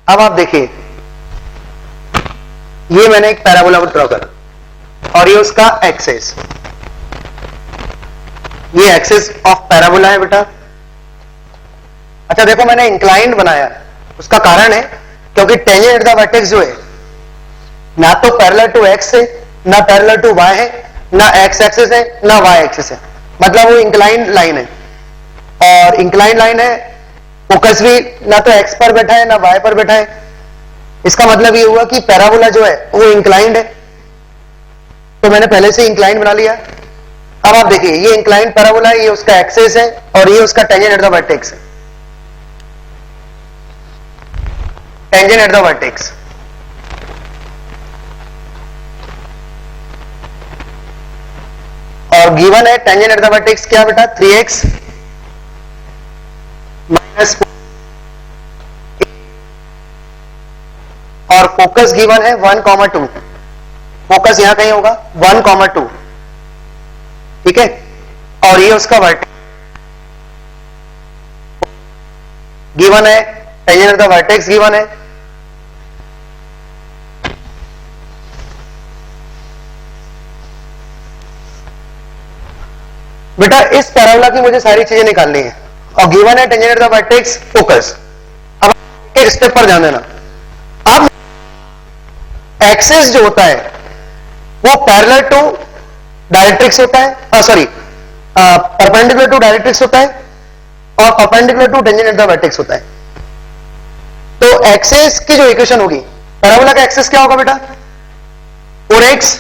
अब आप देखिए, ये मैंने एक पैराबोला ड्रॉ करा और ये उसका एक्सेस, ये एक्सेस ऑफ पैराबोला है बेटा। अच्छा देखो, मैंने इंक्लाइंड बनाया, उसका कारण है क्योंकि टेंजेंट एट द वर्टेक्स जो है ना तो पैरेलल टू एक्स है, ना पैरेलल टू वाई है, ना एक्स एक्सिस है, ना वाई एक्सिस है, मतलब वो इंक्लाइंड लाइन है। और इंक्लाइंड लाइन है, फोकस भी ना तो एक्स पर बैठा है ना वाई पर बैठा है। इसका मतलब ये हुआ कि पैराबोला जो है वो इंक्लाइंड है, तो मैंने पहले से इंक्लाइंड बना लिया। अब आप देखिए, ये इंक्लाइंड पैराबोला है, ये उसका एक्सिस है और ये उसका टेंजेंट एट द वर्टेक्स है, टेंजेंट एट द वर्टेक्स। और गिवन है टेंजेंट एट द वर्टेक्स क्या बेटा, 3x माइनस, और फोकस गिवन है 1,2, फोकस यहां कहीं होगा 1,2, ठीक है। और ये उसका वर्टेक्स गिवन है, tangent at the vertex given है। बेटा इस पैराबोला की मुझे सारी चीजें निकालनी है और गिवन है tangent at the vertex, focus. अब एक स्टेप पर ध्यान देना, अब एक्सिस जो होता है वो पैरेलल टू डायरेक्ट्रिक्स होता है, सॉरी परपेंडिकुलर टू डायरेक्ट्रिक्स होता है और perpendicular to tangent at the vertex होता है। तो एक्सिस की जो इक्वेशन होगी, पैराबोला का एक्सिस क्या होगा बेटा, 4x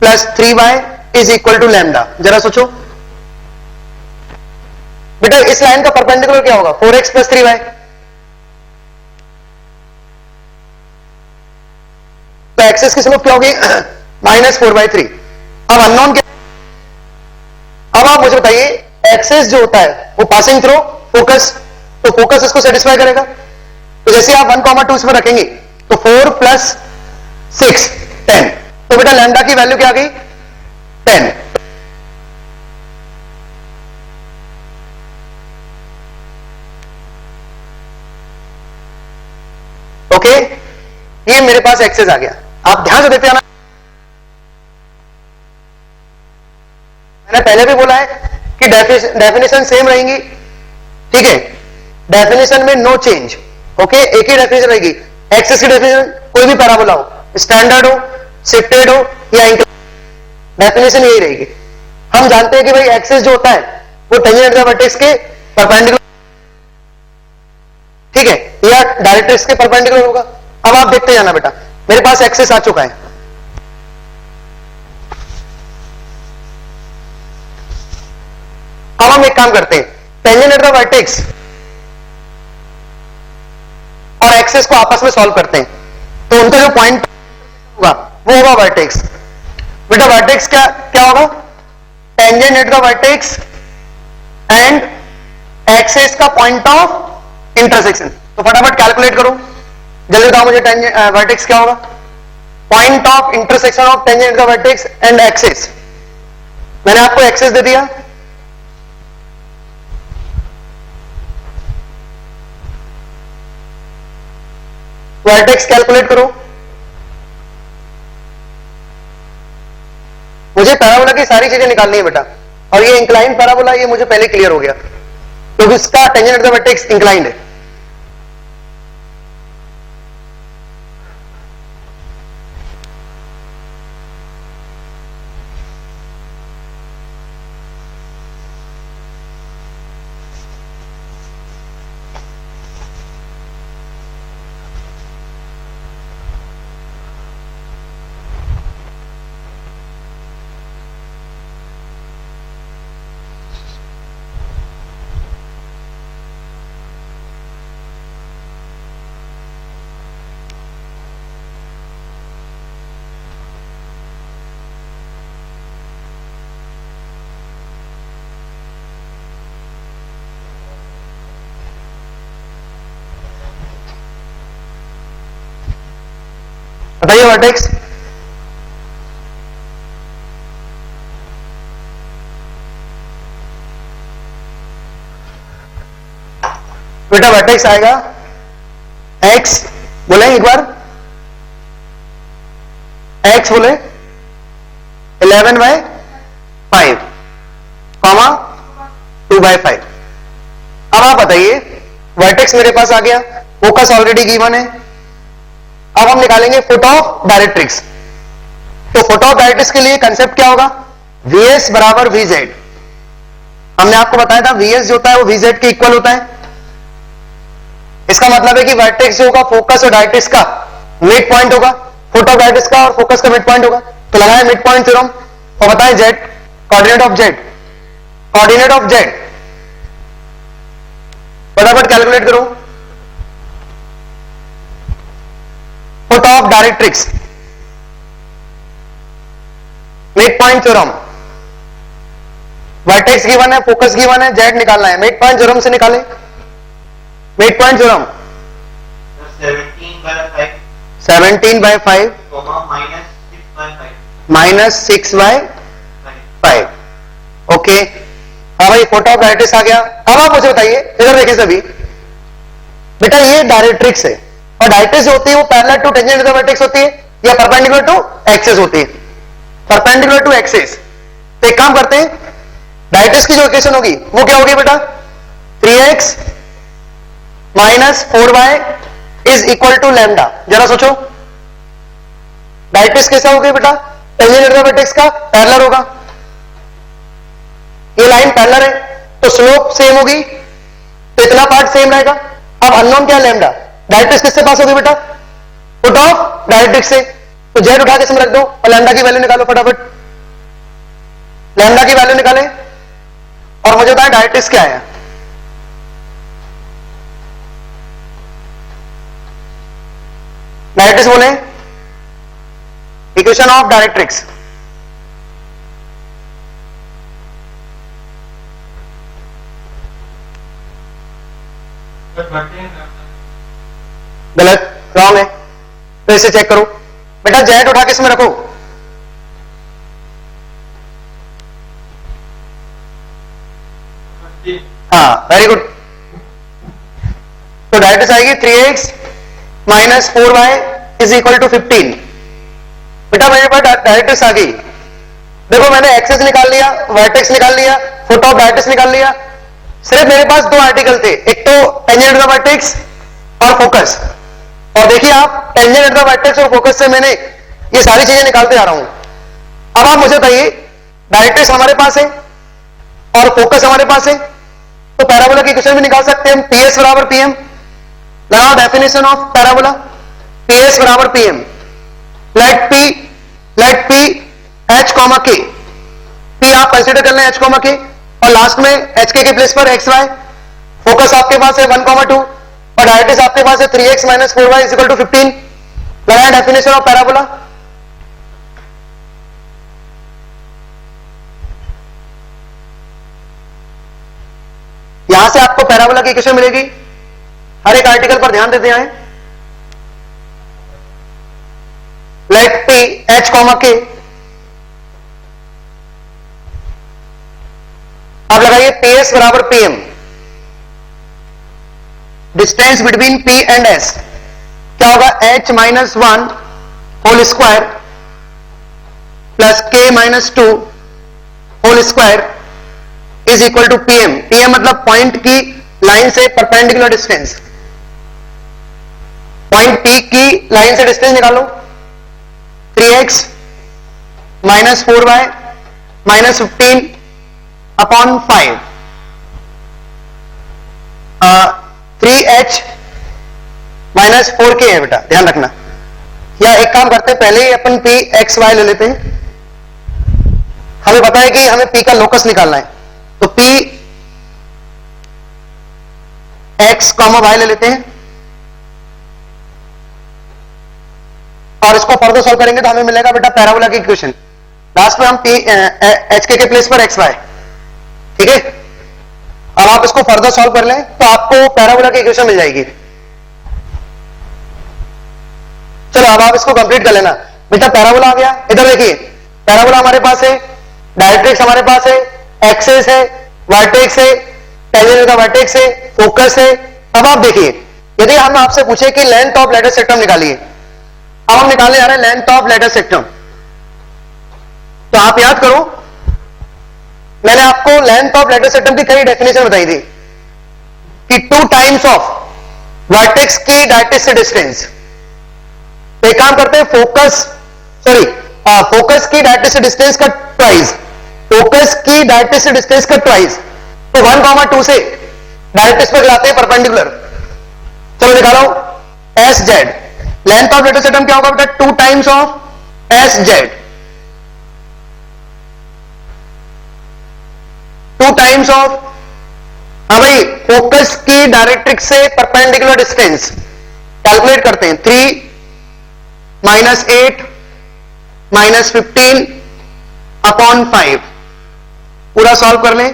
plus 3y is equal to lambda. जरा सोचो बेटा, इस लाइन का परपेंडिकुलर क्या होगा, 4x प्लस 3y। तो एक्सिस की स्लोप क्या होगी, -4/3। अब अननोन क्या, अब आप मुझे बताइए, एक्सिस जो होता है वो पासिंग थ्रू फोकस, तो फोकस इसको सेटिस्फाई करेगा। तो जैसे आप 1,2 इसमें रखेंगे तो 4 प्लस 6 10, तो बेटा लैम्डा की वैल्यू क्या आ गई, 10। ओके, ये मेरे पास एक्सेस आ गया। आप ध्यान से देखते हैं ना, मैंने पहले भी बोला है कि डेफिनेशन सेम रहेंगी, ठीक है, डेफिनेशन में नो चेंज। ओके, एक ही डेफिनेशन रहेगी। एक्सेस की डेफिनेशन कोई भी पैराबोला हो, स्टैंडर्ड हो, शिफ्टेड हो या इंक्लाइंड, डेफिनेशन यही रहेगी। हम जानते हैं कि भाई एक्सेस जो होता है वो टेंजेंट एट द वर्टेक्स के परपेंडिकुलर, ठीक है, या डायरेक्ट्रिक्स के परपेंडिकुलर होगा। अब आप देखते जाना बेटा, मेरे पास एक्सेस आ चुका है। अब हम एक काम करते हैं, टेंजेंट एट द वर्टेक्स और एक्सेस को आपस में सॉल्व करते हैं, तो उनका जो पॉइंट होगा वो होगा वर्टेक्स। बेटा वर्टेक्स क्या क्या होगा, tangent at the vertex and axis का पॉइंट ऑफ इंटरसेक्शन। तो फटाफट कैलकुलेट करो, जल्दी बताओ मुझे, वर्टेक्स क्या होगा, point of intersection of tangent at the vertex and axis. मैंने आपको एक्सेस दे दिया, वर्टेक्स कैलकुलेट करो। मुझे पैराबोला की सारी चीजें निकालनी है बेटा, और ये इंक्लाइंड पैराबोला ये मुझे पहले क्लियर हो गया क्योंकि इसका tangent at the vertex inclined है। बताइए वर्टेक्स, बेटा वर्टेक्स आएगा x, बोले एक बार x बोले 11/5 कॉमा 2/5। अब आप बताइए वर्टेक्स मेरे पास आ गया, फोकस ऑलरेडी गिवन है। अब हम निकालेंगे फुट ऑफ डायरेक्ट्रिक्स। तो फुट ऑफ डायरेक्ट्रिक्स के लिए कंसेप्ट क्या होगा, Vs बराबर Vz। हमने आपको बताया था Vs जो होता है वो Vz के इक्वल होता है। इसका मतलब है कि वर्टेक्स जो होगा फोकस और डायरेक्ट्रिक्स का मिड पॉइंट होगा, फुट ऑफ डायरेक्ट्रिक्स का और फोकस का मिड पॉइंट होगा। तो लगाए मिड पॉइंट थ्योरम और बताएं z, coordinate of z, coordinate of z फटाफट कैलकुलेट करो। Foot of directrix, mid point theorem, vertex given है, फोकस गिवन है, z निकालना है। मिड पॉइंट थ्योरम से निकाले, मिड पॉइंट थ्योरम 17/5 -6/5। ओके, हाँ भाई फुट ऑफ डायरेक्ट्रिक्स आ गया। अब आप मुझे बताइए, इधर देखिए सभी, बेटा ये डायरेक्ट्रिक्स है और डायरेक्ट्रिक्स जो होती है वो parallel to tangent to vertex होती है या परपेंडिकुलर टू एक्सिस होती है, परपेंडिकुलर टू एक्सिस। तो एक काम करते हैं, डायरेक्ट्रिक्स की जो इक्वेशन होगी वो क्या होगी बेटा, 3x - 4y is equal to lambda. जरा सोचो डायरेक्ट्रिक्स कैसा होगी बेटा, टेंजेंट टू वर्टेक्स का पैरेलल होगा। ये लाइन पैरेलल है तो स्लोप सेम होगी, तो इतना पार्ट सेम रहेगा। अब अननोन क्या है लैम्डा, डायरेक्ट्रिक्स किससे पास होगी बेटा, फुट ऑफ डायरेक्ट्रिक्स से। तो जेड उठा के इसमें रख दो और लैम्डा की वैल्यू निकालो फटाफट। लैम्डा की वैल्यू निकाले और मुझे बताएं डायरेक्ट्रिक्स क्या है। डायरेक्ट्रिक्स बोले इक्वेशन ऑफ डायरेक्ट्रिक्स, गलत, रॉन्ग है। तो इसे चेक करो बेटा, जेड उठा के इसमें रखो। हाँ वेरी गुड। तो डायरेक्ट्रिक्स आएगी 3x - 4y is equal to 15। बेटा मेरे पास डायरेक्ट्रिक्स आ गई। देखो मैंने एक्सेस निकाल लिया, वर्टेक्स निकाल लिया, फुट ऑफ डायरेक्ट्रिक्स निकाल लिया। सिर्फ मेरे पास दो आर्टिकल थे, एक तो टेंजेंट टू द वर्टेक्स और फोकस। और देखिए आप टेंजेंट टू द वर्टेक्स और फोकस से मैंने ये सारी चीजें निकालते जा रहा हूं। अब आप मुझे बताइए डायरेक्ट्रिक्स हमारे पास है और फोकस हमारे पास है, तो पैराबोला की इक्वेशन भी निकाल सकते हैं हम। PS बराबर PM, लगाओ डेफिनेशन ऑफ पैराबोला, PS बराबर PM। Let P H, K, P आप कंसीडर कर लें H, K और लास्ट में HK के प्लेस पर XY। फोकस आपके पास है 1,2 और डायरेक्ट्रिक्स आपके पास है 3x - 4y is equal to 15। लगाएं डेफिनेशन ऑफ पैराबोला। यहां से आपको पैराबोला की इक्वेशन मिलेगी। हर एक आर्टिकल पर ध्यान देते हैं। लेट P H, K, आप लगाइए PS बराबर PM। Distance between P and S क्या होगा, H - 1 whole square plus K - 2 whole square is equal to PM। PM मतलब पॉइंट की लाइन से परपेंडिकुलर डिस्टेंस। पॉइंट P की लाइन से डिस्टेंस निकालो, 3x - 4y - 15 upon 5। 3h - 4k है बेटा, ध्यान रखना। या एक काम करते हैं, पहले ही अपन PXY ले लेते हैं। हमें पता है कि हमें P का लोकस निकालना है, तो P X, Y ले लेते हैं और इसको फर्दर सॉल्व करेंगे तो हमें मिलेगा बेटा पैराबोला की इक्वेशन। लास्ट में हम HK के प्लेस पर XY, ठीक है। अब आप इसको फर्दर सॉल्व कर लें तो आपको पैराबोला की इक्वेशन मिल जाएगी। चलो अब आप इसको कंप्लीट कर लेना बेटा। पैराबोला आ गया, इधर देखिए पैराबोला हमारे पास है, डायरेक्ट्रिक्स हमारे पास है, एक्सिस है, वर्टेक्स है, टेंजेंट टू द वर्टेक्स है, फोकस है, अब आप देखिए, यदि हम आपसे पूछे कि लेंथ ऑफ लेटर सेक्टम निकालिए, अब हम निकालने जा रहे हैं लेंथ ऑफ लेटर सेक्टम। तो आप याद करो, मैंने आपको लेंथ ऑफ लेटर सेक्टम की कई डेफिनेशन बताई थी कि 2 टाइम्स ऑफ वर्टेक्स की डायरेक्ट्रिक्स से डिस्टेंस। तो एक काम करते हैं, फोकस की डायरेक्ट्रिक्स से डिस्टेंस का ट्वाइस, फोकस की डायरेक्ट्रिक्स से डिस्टेंस का ट्वाइस। तो 1,2 से डायरेक्ट्रिक्स पे लाते हैं परपेंडिकुलर। चलो निकालो S Z. Length of latus सेक्टम क्या होगा बेटा? 2 times of S Z, 2 times of, हाँ भाई, फोकस की डायरेक्ट्रिक्स से परपेंडिकुलर डिस्टेंस कैलकुलेट करते हैं। 3 माइनस 8 माइनस 15 अपॉन 5, पूरा सॉल्व कर लें,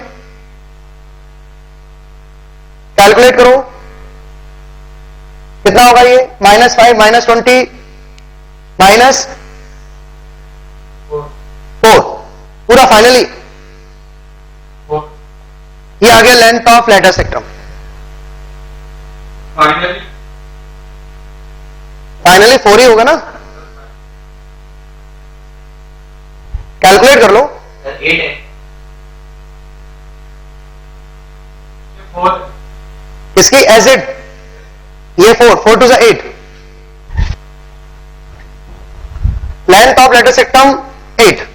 कैलकुलेट करो कितना होगा ये? -5 माइनस 20 माइनस 4, पूरा फाइनली ये आ गया लेंथ ऑफ लेटर सेक्टम। फाइनली 4 ही होगा ना, कैलकुलेट कर लो। 8 है, 4 इसकी एसिड ये 4 to 8, length of latus rectum 8।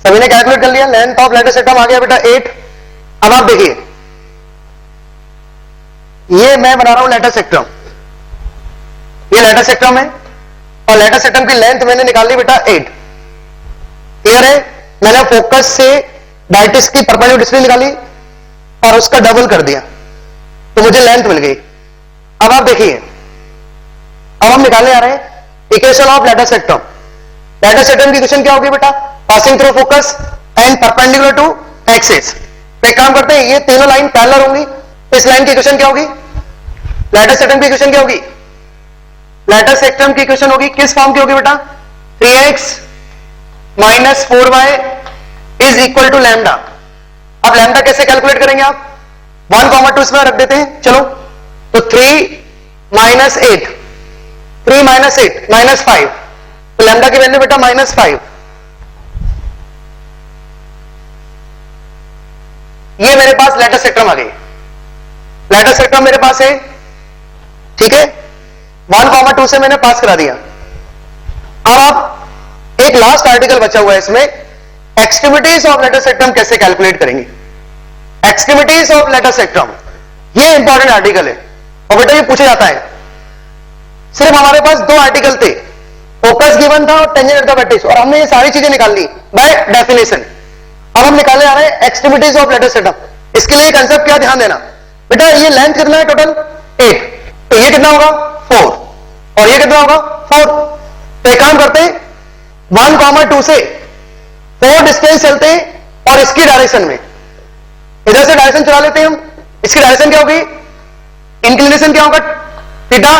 सभी ने कैलकुलेट कर लिया, लेंथ ऑफ लेटर सेक्टम आ गया बेटा 8। अब आप देखिए, ये मैं बना रहा हूं लेटर सेक्टम, ये लेटर सेक्टम है और लेटर सेक्टम की लेंथ मैंने निकाल ली बेटा 8। क्लियर है? मैंने फोकस से डायरेक्ट्रिक्स की परपेंडिकुलर डिस्टेंस निकाली और उसका डबल कर दिया तो मुझे लेंथ मिल गई। अब आप देखिए, अब हम निकालने आ रहे हैं equation of latus rectum. Latus rectum की इक्वेशन क्या होगी बेटा? Passing through focus and perpendicular to axis. तो एक काम करते हैं, ये तीनों लाइन पैरेलल होंगी, इस लाइन की इक्वेशन क्या होगी? लेटर सेक्टम की इक्वेशन क्या होगी? लेटर सेक्टम की इक्वेशन होगी किस फॉर्म की होगी बेटा? 3x minus 4y is equal to lambda. अब लैम्डा कैसे कैलकुलेट करेंगे आप? 1,2 इसमें रख देते हैं, चलो। तो 3 माइनस 8, 3 माइनस 8 माइनस 5, तो लैम्डा की वैल्यू बेटा -5। ये मेरे पास लेटर सेक्टम आ गई, लेटर सेक्टम मेरे पास है, ठीक है। 1,2 से मैंने पास करा दिया। अब आप एक लास्ट आर्टिकल बचा हुआ है इसमें, एक्सट्रीमिटीज ऑफ लेटर सेक्टम कैसे कैलकुलेट करेंगे? एक्सट्रीमिटीज ऑफ लेटर सेक्टम, ये इंपॉर्टेंट आर्टिकल है और बेटा ये पूछा जाता है। सिर्फ हमारे पास 2 आर्टिकल थे, फोकस गिवन था और टेंजेंट एट द वर्टेक्स, और हमने ये सारी चीजें निकाल ली बाय डेफिनेशन। अब हम निकालने आ रहे हैं एक्सट्रीमिटीज ऑफ लेटर सेक्टम। इसके लिए कंसेप्ट क्या ध्यान देना बेटा? ये लेंथ कितना है टोटल? 8, तो ये कितना होगा? 4, और ये कितना होगा? 4। तो एक काम करते हैं, 1,2 से 4 डिस्टेंस चलते हैं और इसकी डायरेक्शन में इधर से डायरेक्शन चला लेते हैं हम। इसकी डायरेक्शन क्या होगी? इंक्लिनेशन क्या होगा? Theta,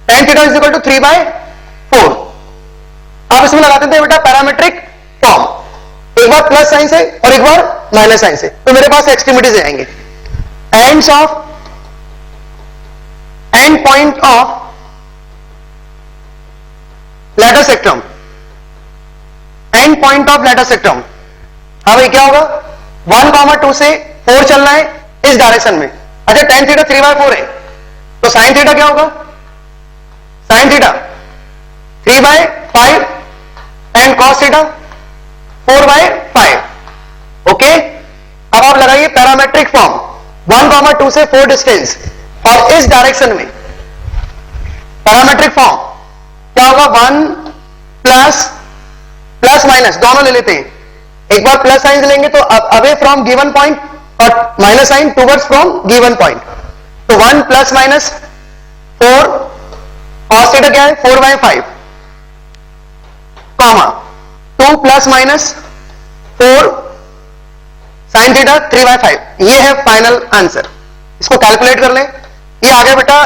tan theta is equal to 3/4। अब इसमें लगा देते हैं बेटा पैरामेट्रिक फॉर्म, एक बार प्लस साइन से और एक बार माइनस साइन से, तो मेरे पास एक्सट्रीमिटीज आएंगे। Ends of, and point of latus सेक्टम, and point of latus सेक्टम। हाँ भाई क्या होगा? 1,2 से 4 चलना है इस डायरेक्शन में। अच्छा, tan थीटा 3/4 है, तो साइन थीटा क्या होगा? Sine theta 3/5 and cos theta 4/5। Okay, अब आप लगाइए पैरामेट्रिक फॉर्म, 1,2 से 4 डिस्टेंस और इस डायरेक्शन में पैरामेट्रिक फॉर्म क्या होगा? 1 प्लस माइनस दोनों ले लेते हैं। एक बार प्लस साइन लेंगे तो अवे फ्रॉम गिवन पॉइंट और minus sign towards from given point, तो 1 प्लस माइनस 4, कॉस थीटा क्या है? 4/5, comma 2 plus minus 4 sine theta 3/5। ये है फाइनल आंसर। इसको कैलकुलेट कर लें, ये आ गया बेटा